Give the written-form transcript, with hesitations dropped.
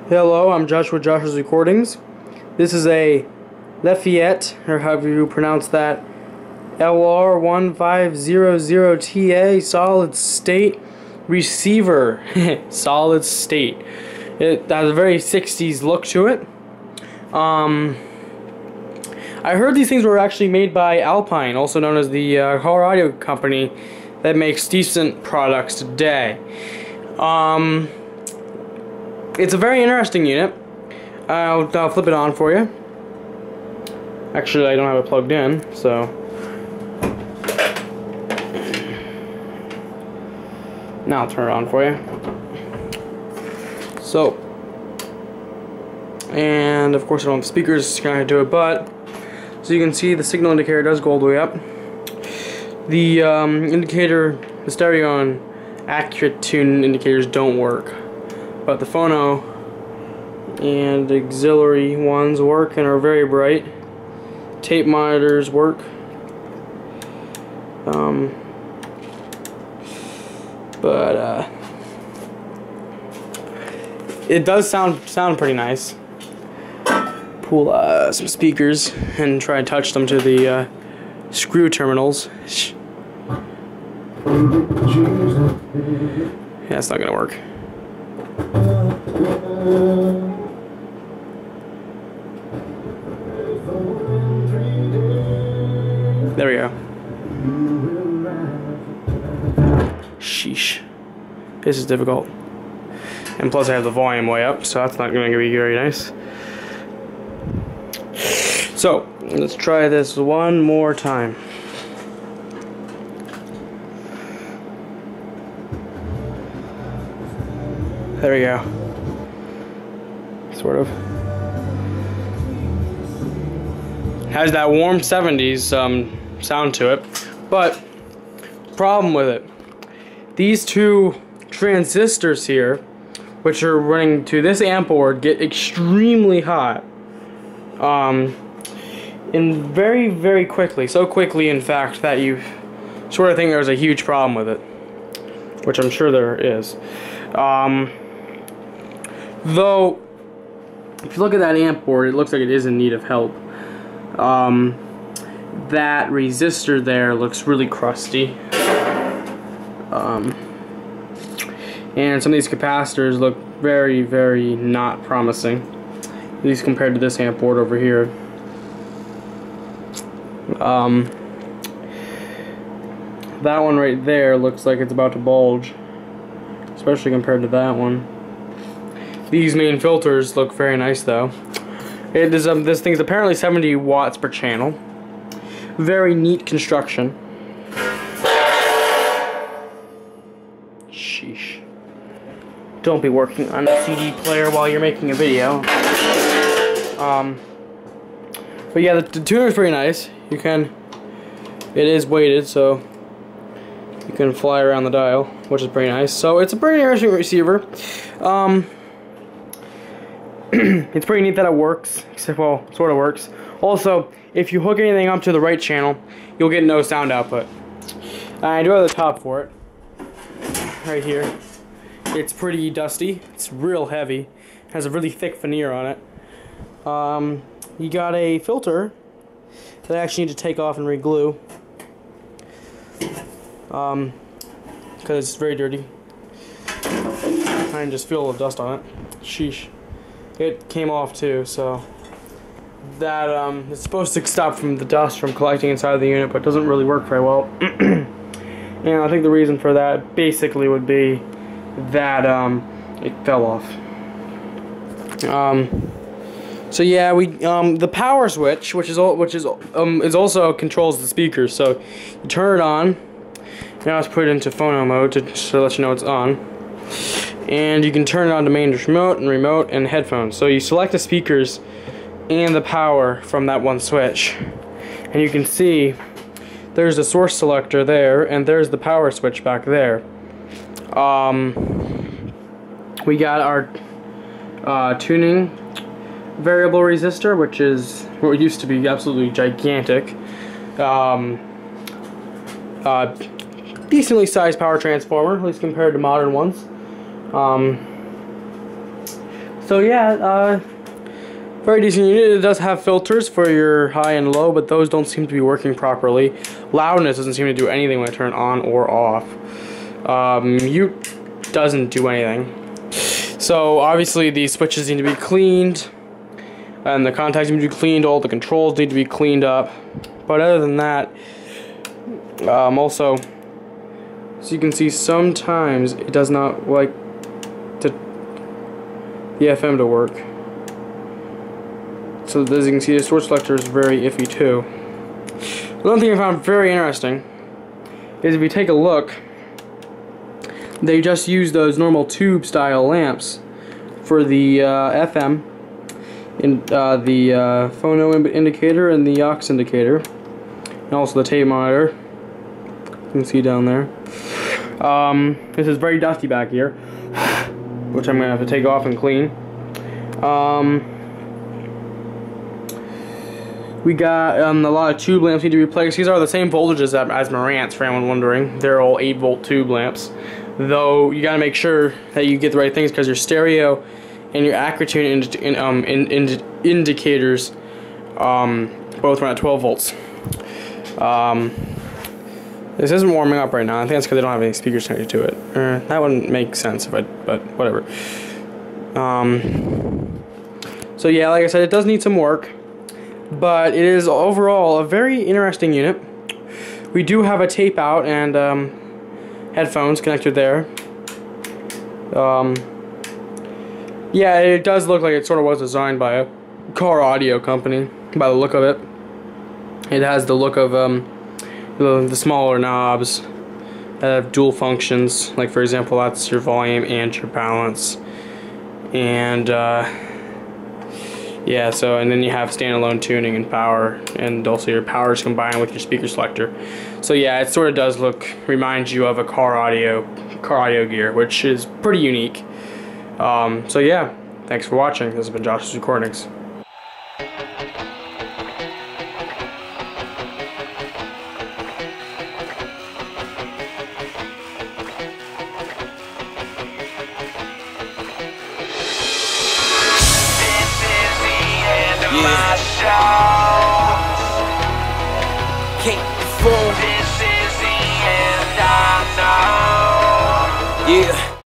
Hello, I'm Josh with Josh's Recordings. This is a Lafayette, or however you pronounce that, LR-1500RA solid state receiver. Solid state. It has a very 60s look to it. I heard these things were actually made by Alpine, also known as the car audio company that makes decent products today. It's a very interesting unit. I'll flip it on for you. Actually, I don't have it plugged in, so now I'll turn it on for you. So, and of course I don't have speakers connected to it, but so you can see the signal indicator does go all the way up. The indicator, the stereo and accurate tune indicators don't work, but the phono and auxiliary ones work and are very bright. Tape monitors work. But it does sound pretty nice. Pull some speakers and try and touch them to the screw terminals. Yeah, it's not gonna work. There we go. Sheesh. This is difficult. And plus I have the volume way up, so that's not going to be very nice. So, let's try this one more time. There we go. Sort of. Has that warm 70s sound to it, but problem with it, these two transistors here, which are running to this amp board, get extremely hot and very quickly, so quickly in fact that you sort of think there's a huge problem with it, which I'm sure there is. Though if you look at that amp board, it looks like it is in need of help. That resistor there looks really crusty. And some of these capacitors look very not promising, at least compared to this amp board over here. That one right there looks like it's about to bulge, especially compared to that one. These main filters look very nice though. It is, this thing's apparently 70 watts per channel. Very neat construction. Sheesh. Don't be working on a CD player while you're making a video. But yeah, the tuner is pretty nice. You can, it is weighted, so you can fly around the dial, which is pretty nice. So it's a pretty interesting receiver. It's pretty neat that it works, except, well, sort of works. Also, if you hook anything up to the right channel, you'll get no sound output. I do have the top for it, right here. It's pretty dusty. It's real heavy. It has a really thick veneer on it. You got a filter that I actually need to take off and re-glue, because it's very dirty. I can just feel the dust on it. Sheesh. It came off too, so that it's supposed to stop from the dust from collecting inside the unit, but it doesn't really work very well. And I think the reason for that basically would be that it fell off. So yeah, we the power switch, which is also controls the speakers. So you turn it on. Now let's put it into phono mode to let you know it's on. And you can turn it on to main remote and headphones. So you select the speakers and the power from that one switch, and you can see there's the source selector there, and there's the power switch back there. We got our tuning variable resistor, which is what used to be absolutely gigantic. Decently sized power transformer, at least compared to modern ones. So yeah, very decent unit. It does have filters for your high and low, but those don't seem to be working properly. Loudness doesn't seem to do anything when I turn it on or off. Mute doesn't do anything. So obviously these switches need to be cleaned, and the contacts need to be cleaned, all the controls need to be cleaned up. But other than that, also, as you can see, sometimes it does not like the FM to work. So as you can see, the source selector is very iffy too. Another thing I found very interesting is if you take a look, they just use those normal tube style lamps for the FM, the phono indicator and the aux indicator, and also the tape monitor. You can see down there. This is very dusty back here, which I'm going to have to take off and clean. We got a lot of tube lamps need to be replaced. These are the same voltages as Marantz, for anyone wondering. They're all 8-volt tube lamps. Though you got to make sure that you get the right things, because your stereo and your Accutune indicators both run at 12 volts. This isn't warming up right now. I think that's because they don't have any speakers connected to it. That wouldn't make sense but whatever. So yeah, like I said, it does need some work, but it is overall a very interesting unit. We do have a tape out and headphones connected there. Yeah, it does look like it sort of was designed by a car audio company by the look of it. It has the look of the smaller knobs that have dual functions, like for example that's your volume and your balance, and yeah, so, and then you have standalone tuning and power, and also your power is combined with your speaker selector. So yeah, it sort of does remind you of a car audio gear, which is pretty unique. So yeah, thanks for watching. This has been Josh's Recordings. This is the end, I know. Yeah.